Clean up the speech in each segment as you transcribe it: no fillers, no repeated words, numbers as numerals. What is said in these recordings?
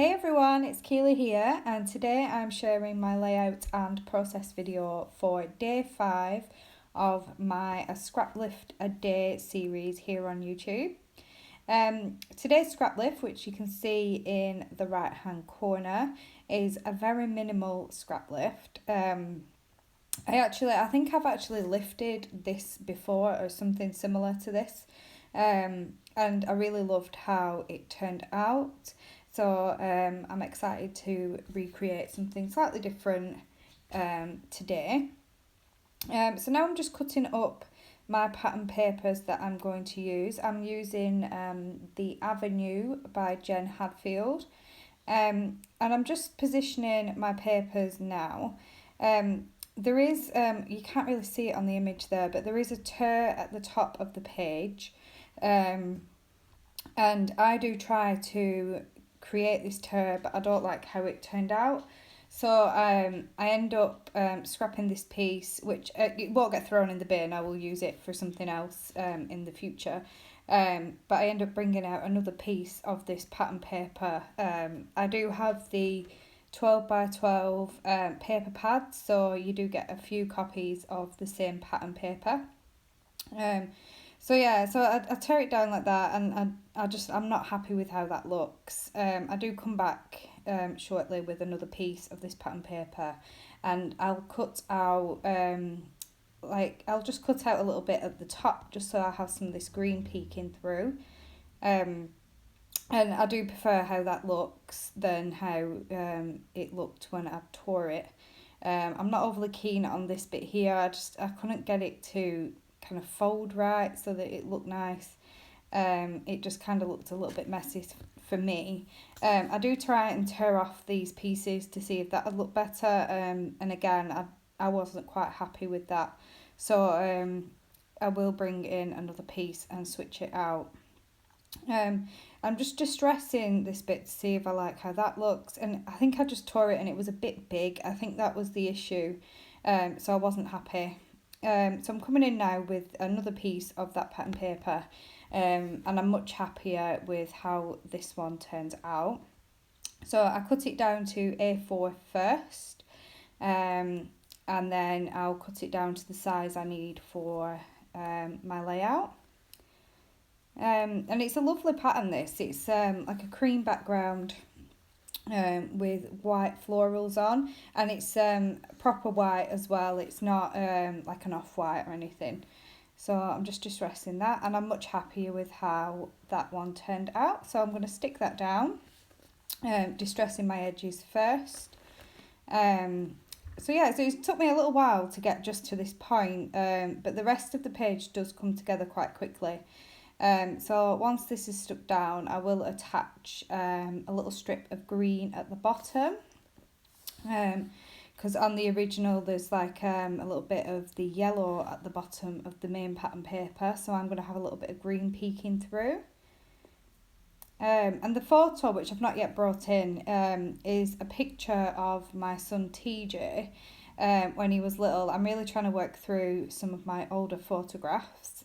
Hey everyone, it's Keely here, and today I'm sharing my layout and process video for day 5 of my Scraplift a Day series here on YouTube. Today's Scraplift, which you can see in the right hand corner, is a very minimal Scraplift. I think I've actually lifted this before or something similar to this, and I really loved how it turned out. So I'm excited to recreate something slightly different today. So now I'm just cutting up my pattern papers that I'm going to use. I'm using the Avenue by Jen Hadfield, and I'm just positioning my papers now. There is, you can't really see it on the image there, but there is a tear at the top of the page, and I do try to create this tear, but I don't like how it turned out. So I end up scrapping this piece, which it won't get thrown in the bin. I will use it for something else in the future. But I end up bringing out another piece of this pattern paper. I do have the 12 by 12 paper pads, so you do get a few copies of the same pattern paper. So I tear it down like that, and I'm not happy with how that looks. I do come back shortly with another piece of this pattern paper, and I'll cut out I'll just cut out a little bit at the top just so I have some of this green peeking through. And I do prefer how that looks than how it looked when I tore it. I'm not overly keen on this bit here. I couldn't get it to kind of fold right so that it looked nice. It just kind of looked a little bit messy for me. I do try and tear off these pieces to see if that would look better, and again I wasn't quite happy with that, so I will bring in another piece and switch it out. I'm just distressing this bit to see if I like how that looks, and I think I just tore it and it was a bit big. I think that was the issue, so I wasn't happy. So I'm coming in now with another piece of that pattern paper, and I'm much happier with how this one turns out. So I cut it down to A4 first, and then I'll cut it down to the size I need for my layout. And it's a lovely pattern, this. It's like a cream background with white florals on, and it's proper white as well. It's not like an off-white or anything. So I'm just distressing that, and I'm much happier with how that one turned out. So I'm going to stick that down, distressing my edges first. So it took me a little while to get just to this point, but the rest of the page does come together quite quickly. So once this is stuck down, I will attach a little strip of green at the bottom, because on the original there's like a little bit of the yellow at the bottom of the main pattern paper, so I'm going to have a little bit of green peeking through. And the photo, which I've not yet brought in, is a picture of my son TJ when he was little. I'm really trying to work through some of my older photographs.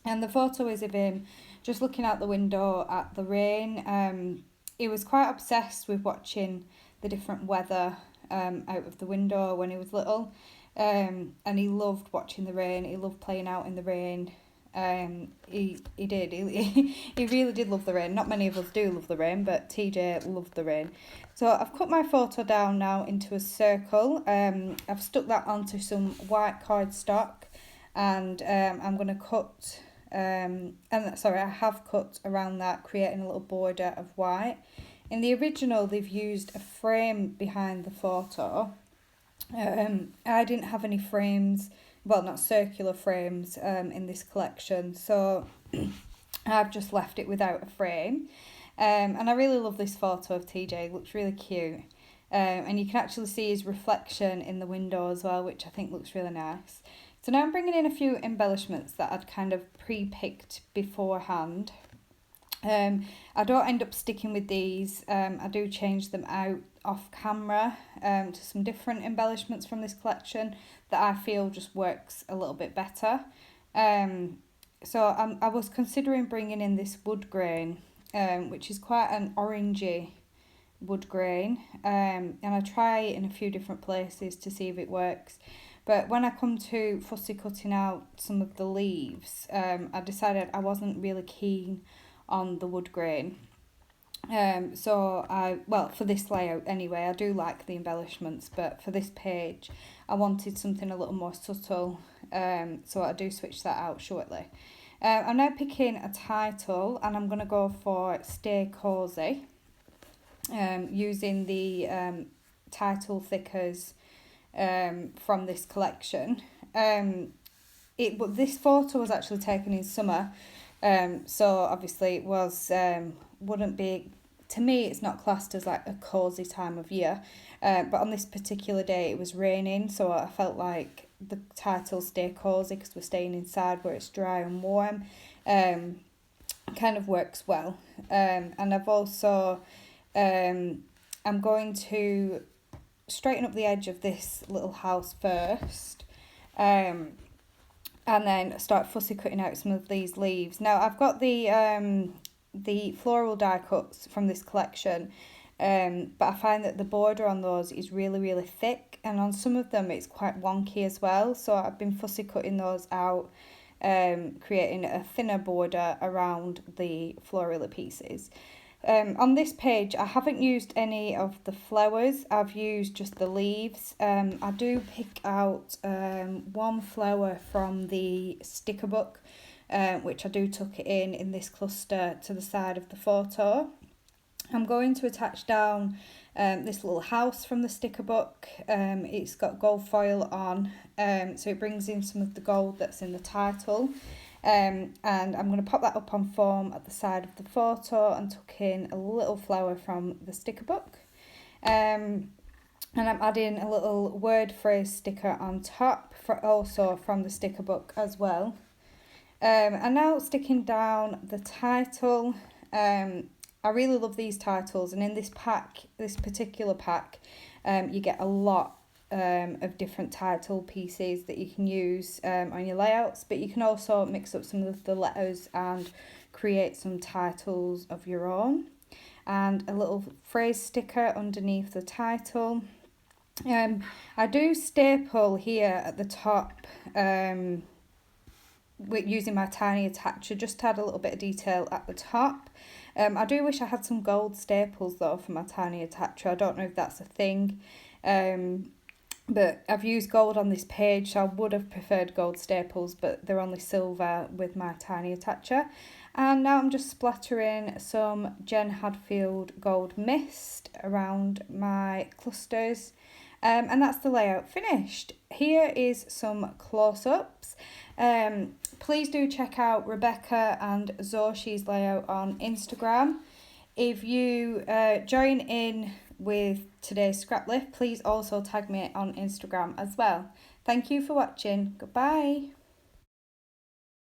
And the photo is of him just looking out the window at the rain. He was quite obsessed with watching the different weather out of the window when he was little. And he loved watching the rain. He loved playing out in the rain. He really did love the rain. Not many of us do love the rain, but TJ loved the rain. So I've cut my photo down now into a circle. I've stuck that onto some white cardstock, and I'm going to cut... I have cut around that, creating a little border of white. In the original, they've used a frame behind the photo. I didn't have any frames, well, not circular frames, in this collection, so I've just left it without a frame. And I really love this photo of TJ. It looks really cute. And you can actually see his reflection in the window as well, which I think looks really nice. So now I'm bringing in a few embellishments that I'd kind of pre-picked beforehand. I don't end up sticking with these. I do change them out off camera to some different embellishments from this collection that I feel just works a little bit better. I was considering bringing in this wood grain, which is quite an orangey wood grain, and I try it in a few different places to see if it works. But when I come to fussy cutting out some of the leaves, I decided I wasn't really keen on the wood grain. For this layout anyway, I do like the embellishments, but for this page, I wanted something a little more subtle, so I do switch that out shortly. I'm now picking a title, and I'm going to go for Stay Cozy, using the title thickers from this collection. This photo was actually taken in summer, so obviously it was wouldn't be, to me it's not classed as like a cozy time of year, but on this particular day it was raining, so I felt like the title Stay Cozy, because we're staying inside where it's dry and warm, kind of works well. And I've also I'm going to straighten up the edge of this little house first, and then start fussy cutting out some of these leaves. Now I've got the floral die cuts from this collection, but I find that the border on those is really, really thick, and on some of them it's quite wonky as well, so I've been fussy cutting those out, creating a thinner border around the floral pieces. On this page, I haven't used any of the flowers, I've used just the leaves. I do pick out one flower from the sticker book, which I do tuck it in this cluster to the side of the photo. I'm going to attach down this little house from the sticker book. It's got gold foil on, so it brings in some of the gold that's in the title. And I'm going to pop that up on foam at the side of the photo and tuck in a little flower from the sticker book. And I'm adding a little word phrase sticker on top, also from the sticker book as well. And now sticking down the title. I really love these titles, and in this particular pack, you get a lot of different title pieces that you can use on your layouts, but you can also mix up some of the letters and create some titles of your own. And a little phrase sticker underneath the title. I do staple here at the top with using my tiny attacher, just to add a little bit of detail at the top. I do wish I had some gold staples though for my tiny attacher. I don't know if that's a thing. But I've used gold on this page, so I would have preferred gold staples, but they're only silver with my tiny attacher. And now I'm just splattering some Jen Hadfield gold mist around my clusters. And that's the layout finished. Here is some close-ups. Please do check out Rebecca and Xochit's layout on Instagram. If you join in with today's Scraplift, please also tag me on Instagram as well. Thank you for watching. Goodbye.